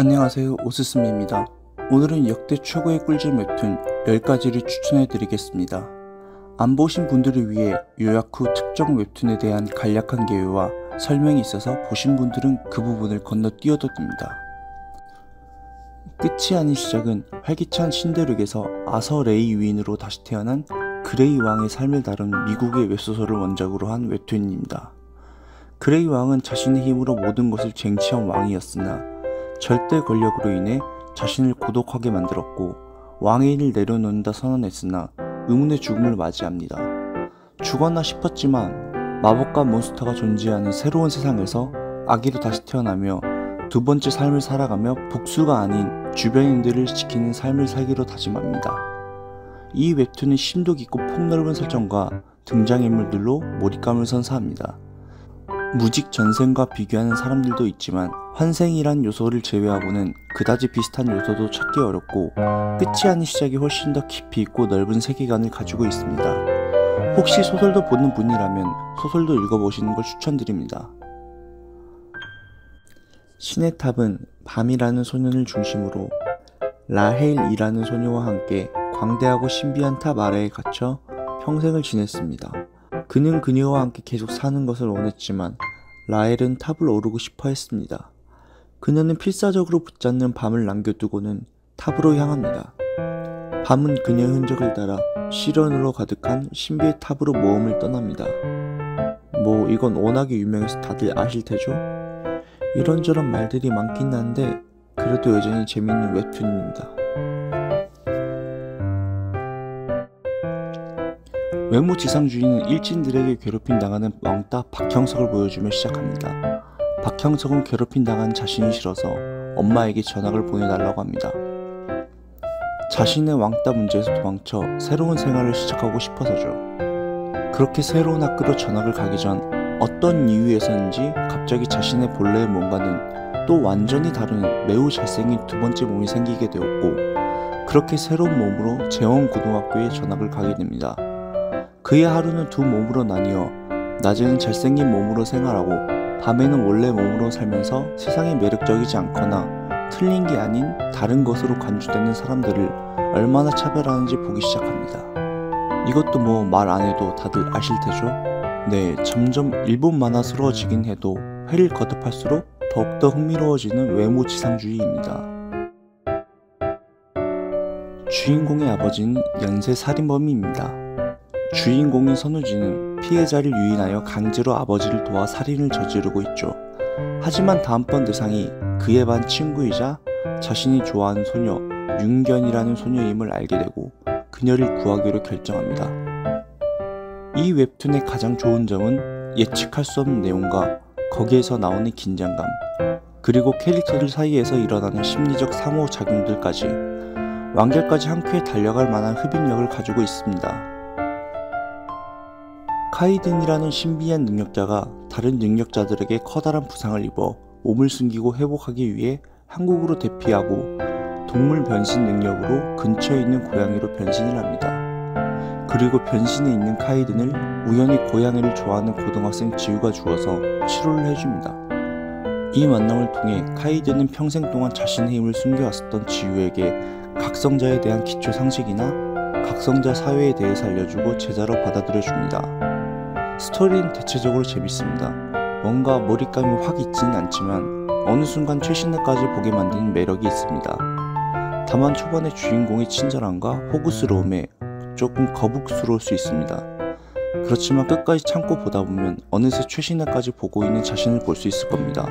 안녕하세요, 오스스미입니다. 오늘은 역대 최고의 꿀잼 웹툰 10가지를 추천해드리겠습니다. 안 보신 분들을 위해 요약 후 특정 웹툰에 대한 간략한 개요와 설명이 있어서 보신 분들은 그 부분을 건너뛰어도 됩니다. 끝이 아닌 시작은 활기찬 신대륙에서 아서 레이 위인으로 다시 태어난 그레이 왕의 삶을 다룬 미국의 웹소설을 원작으로 한 웹툰입니다. 그레이 왕은 자신의 힘으로 모든 것을 쟁취한 왕이었으나 절대 권력으로 인해 자신을 고독하게 만들었고 왕의 일을 내려놓는다 선언했으나 의문의 죽음을 맞이합니다. 죽었나 싶었지만 마법과 몬스터가 존재하는 새로운 세상에서 아기로 다시 태어나며 두 번째 삶을 살아가며 복수가 아닌 주변인들을 지키는 삶을 살기로 다짐합니다. 이 웹툰은 심도 깊고 폭넓은 설정과 등장인물들로 몰입감을 선사합니다. 무직 전생과 비교하는 사람들도 있지만 환생이란 요소를 제외하고는 그다지 비슷한 요소도 찾기 어렵고 끝이 아닌 시작이 훨씬 더 깊이 있고 넓은 세계관을 가지고 있습니다. 혹시 소설도 보는 분이라면 소설도 읽어보시는 걸 추천드립니다. 신의 탑은 밤이라는 소년을 중심으로 라헬이라는 소녀와 함께 광대하고 신비한 탑 아래에 갇혀 평생을 지냈습니다. 그는 그녀와 함께 계속 사는 것을 원했지만 라헬은 탑을 오르고 싶어 했습니다. 그녀는 필사적으로 붙잡는 밤을 남겨두고는 탑으로 향합니다. 밤은 그녀의 흔적을 따라 시련으로 가득한 신비의 탑으로 모험을 떠납니다. 뭐 이건 워낙에 유명해서 다들 아실테죠? 이런저런 말들이 많긴 한데 그래도 여전히 재밌는 웹툰입니다. 외모 지상주의는 일진들에게 괴롭힘 당하는 왕따 박형석을 보여주며 시작합니다. 박형석은 괴롭힘 당한 자신이 싫어서 엄마에게 전학을 보내달라고 합니다. 자신의 왕따 문제에서 도망쳐 새로운 생활을 시작하고 싶어서죠. 그렇게 새로운 학교로 전학을 가기 전 어떤 이유에서인지 갑자기 자신의 본래의 몸과는 또 완전히 다른 매우 잘생긴 두 번째 몸이 생기게 되었고 그렇게 새로운 몸으로 재원고등학교에 전학을 가게 됩니다. 그의 하루는 두 몸으로 나뉘어 낮에는 잘생긴 몸으로 생활하고 밤에는 원래 몸으로 살면서 세상에 매력적이지 않거나 틀린 게 아닌 다른 것으로 간주되는 사람들을 얼마나 차별하는지 보기 시작합니다. 이것도 뭐 말 안 해도 다들 아실테죠? 네, 점점 일본 만화스러워지긴 해도 회를 거듭할수록 더욱더 흥미로워지는 외모 지상주의입니다. 주인공의 아버지는 연쇄 살인범입니다. 주인공인 선우지는 피해자를 유인하여 강제로 아버지를 도와 살인을 저지르고 있죠. 하지만 다음번 대상이 그의 반 친구이자 자신이 좋아하는 소녀 윤견이라는 소녀임을 알게 되고 그녀를 구하기로 결정합니다. 이 웹툰의 가장 좋은 점은 예측할 수 없는 내용과 거기에서 나오는 긴장감 그리고 캐릭터들 사이에서 일어나는 심리적 상호작용들까지 완결까지 한 큐에 달려갈 만한 흡입력을 가지고 있습니다. 카이든이라는 신비한 능력자가 다른 능력자들에게 커다란 부상을 입어 몸을 숨기고 회복하기 위해 한국으로 대피하고 동물 변신 능력으로 근처에 있는 고양이로 변신을 합니다. 그리고 변신해 있는 카이든을 우연히 고양이를 좋아하는 고등학생 지우가 주어서 치료를 해줍니다. 이 만남을 통해 카이든은 평생 동안 자신의 힘을 숨겨왔었던 지우에게 각성자에 대한 기초 상식이나 각성자 사회에 대해서 알려주고 제자로 받아들여줍니다. 스토리는 대체적으로 재밌습니다. 뭔가 몰입감이 확 있지는 않지만 어느 순간 최신화까지 보게 만드는 매력이 있습니다. 다만 초반의 주인공의 친절함과 호구스러움에 조금 거북스러울 수 있습니다. 그렇지만 끝까지 참고 보다 보면 어느새 최신화까지 보고 있는 자신을 볼 수 있을 겁니다.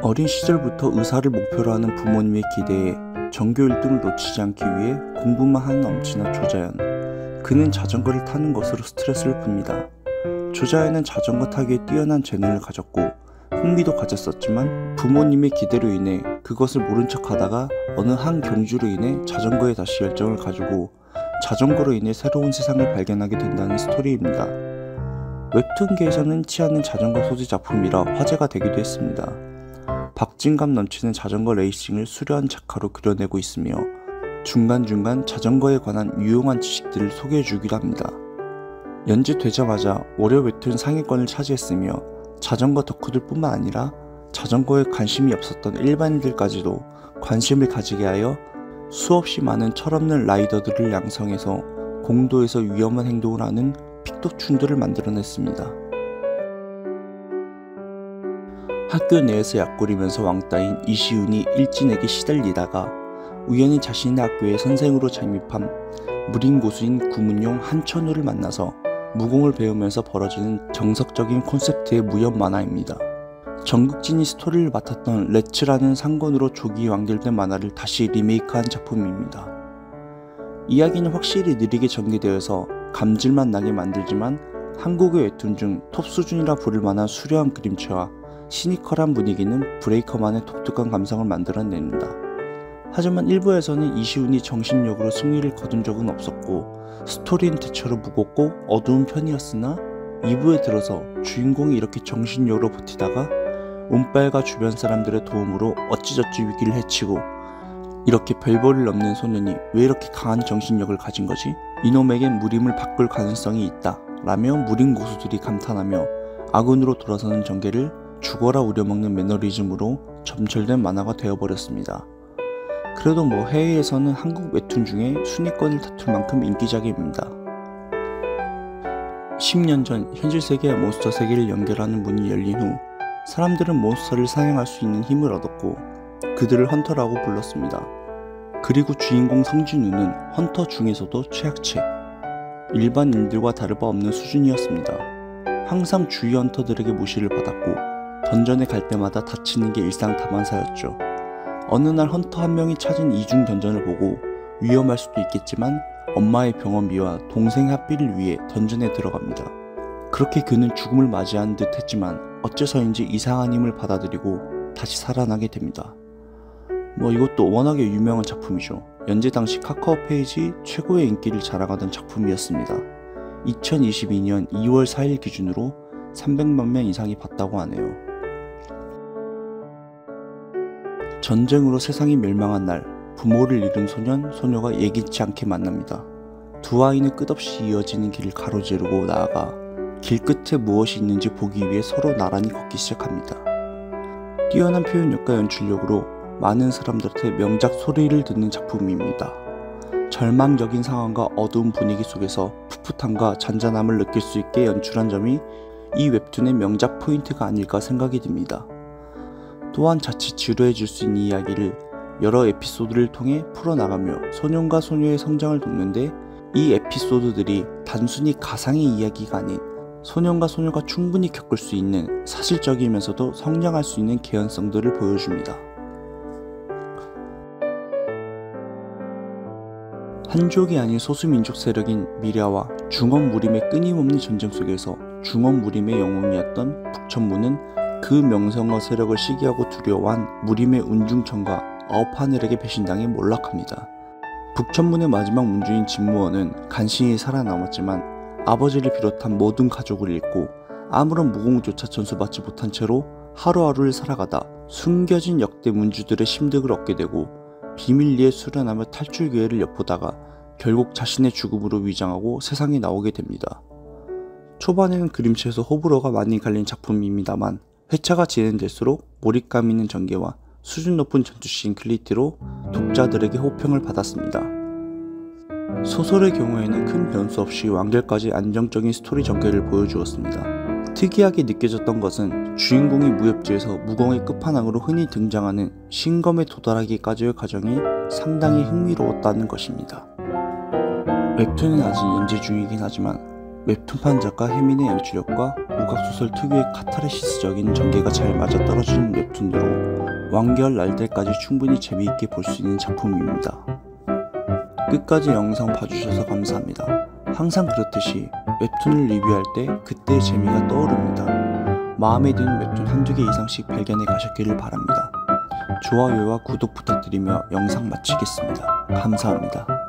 어린 시절부터 의사를 목표로 하는 부모님의 기대에 전교 1등을 놓치지 않기 위해 공부만 하는 엄친아 조자연. 그는 자전거를 타는 것으로 스트레스를 풉니다. 조자연은 자전거 타기에 뛰어난 재능을 가졌고 흥미도 가졌었지만 부모님의 기대로 인해 그것을 모른 척 하다가 어느 한 경주로 인해 자전거에 다시 열정을 가지고 자전거로 인해 새로운 세상을 발견하게 된다는 스토리입니다. 웹툰계에서는 흔치 않은 자전거 소재 작품이라 화제가 되기도 했습니다. 박진감 넘치는 자전거 레이싱을 수려한 작화로 그려내고 있으며 중간중간 자전거에 관한 유용한 지식들을 소개해주기도 합니다. 연재되자마자 월요 웹툰 상위권을 차지했으며 자전거 덕후들 뿐만 아니라 자전거에 관심이 없었던 일반인들까지도 관심을 가지게 하여 수없이 많은 철없는 라이더들을 양성해서 공도에서 위험한 행동을 하는 픽도충들을 만들어냈습니다. 학교 내에서 약골이면서 왕따인 이시훈이 일진에게 시달리다가 우연히 자신의 학교에 선생으로 잠입한 무림고수인 구문용 한천우를 만나서 무공을 배우면서 벌어지는 정석적인 콘셉트의 무협 만화입니다. 전국진이 스토리를 맡았던 레츠라는 상권으로 조기 완결된 만화를 다시 리메이크한 작품입니다. 이야기는 확실히 느리게 전개되어서 감질만 나게 만들지만 한국의 웹툰 중 톱 수준이라 부를 만한 수려한 그림체와 시니컬한 분위기는 브레이커만의 독특한 감성을 만들어냅니다. 하지만 일부에서는 이시훈이 정신력으로 승리를 거둔 적은 없었고 스토리는 대체로 무겁고 어두운 편이었으나 2부에 들어서 주인공이 이렇게 정신력으로 버티다가 운빨과 주변 사람들의 도움으로 어찌저찌 위기를 해치고 이렇게 별볼을 넘는 소년이 왜 이렇게 강한 정신력을 가진 거지? 이놈에겐 무림을 바꿀 가능성이 있다 라며 무림 고수들이 감탄하며 아군으로 돌아서는 전개를 죽어라 우려먹는 매너리즘으로 점철된 만화가 되어버렸습니다. 그래도 해외에서는 한국 웹툰 중에 순위권을 다툴 만큼 인기작입니다. 10년 전 현실 세계와 몬스터 세계를 연결하는 문이 열린 후 사람들은 몬스터를 사냥할 수 있는 힘을 얻었고 그들을 헌터라고 불렀습니다. 그리고 주인공 성진우는 헌터 중에서도 최약체, 일반인들과 다를 바 없는 수준이었습니다. 항상 주위 헌터들에게 무시를 받았고 던전에 갈 때마다 다치는 게 일상다반사였죠. 어느 날 헌터 한 명이 찾은 이중 던전을 보고 위험할 수도 있겠지만 엄마의 병원비와 동생의 학비를 위해 던전에 들어갑니다. 그렇게 그는 죽음을 맞이한 듯 했지만 어째서인지 이상한 힘을 받아들이고 다시 살아나게 됩니다. 이것도 워낙에 유명한 작품이죠. 연재 당시 카카오 페이지 최고의 인기를 자랑하던 작품이었습니다. 2022년 2월 4일 기준으로 300만 명 이상이 봤다고 하네요. 전쟁으로 세상이 멸망한 날, 부모를 잃은 소년, 소녀가 예기치 않게 만납니다. 두 아이는 끝없이 이어지는 길을 가로지르고 나아가 길 끝에 무엇이 있는지 보기 위해 서로 나란히 걷기 시작합니다. 뛰어난 표현력과 연출력으로 많은 사람들한테 명작 소리를 듣는 작품입니다. 절망적인 상황과 어두운 분위기 속에서 풋풋함과 잔잔함을 느낄 수 있게 연출한 점이 이 웹툰의 명작 포인트가 아닐까 생각이 듭니다. 또한 자칫 지루해질 수 있는 이야기를 여러 에피소드를 통해 풀어나가며 소년과 소녀의 성장을 돕는데 이 에피소드들이 단순히 가상의 이야기가 아닌 소년과 소녀가 충분히 겪을 수 있는 사실적이면서도 성장할 수 있는 개연성들을 보여줍니다. 한족이 아닌 소수민족 세력인 미랴와 중원무림의 끊임없는 전쟁 속에서 중원무림의 영웅이었던 북천무는 그 명성과 세력을 시기하고 두려워한 무림의 운중천과 아홉하늘에게 배신당해 몰락합니다. 북천문의 마지막 문주인 진무원은 간신히 살아남았지만 아버지를 비롯한 모든 가족을 잃고 아무런 무공조차 전수받지 못한 채로 하루하루를 살아가다 숨겨진 역대 문주들의 심득을 얻게 되고 비밀리에 수련하며 탈출 기회를 엿보다가 결국 자신의 죽음으로 위장하고 세상에 나오게 됩니다. 초반에는 그림체에서 호불호가 많이 갈린 작품입니다만 회차가 진행될수록 몰입감 있는 전개와 수준 높은 전투씬 클리티로 독자들에게 호평을 받았습니다. 소설의 경우에는 큰 변수 없이 완결까지 안정적인 스토리 전개를 보여주었습니다. 특이하게 느껴졌던 것은 주인공이 무협지에서 무공의 끝판왕으로 흔히 등장하는 신검에 도달하기까지의 과정이 상당히 흥미로웠다는 것입니다. 웹툰은 아직 연재 중이긴 하지만 웹툰판 작가 혜민의 연출력과 우각소설 특유의 카타르시스적인 전개가 잘 맞아떨어지는 웹툰으로 완결 날 때까지 충분히 재미있게 볼 수 있는 작품입니다. 끝까지 영상 봐주셔서 감사합니다. 항상 그렇듯이 웹툰을 리뷰할 때 그때의 재미가 떠오릅니다. 마음에 드는 웹툰 한두 개 이상씩 발견해 가셨기를 바랍니다. 좋아요와 구독 부탁드리며 영상 마치겠습니다. 감사합니다.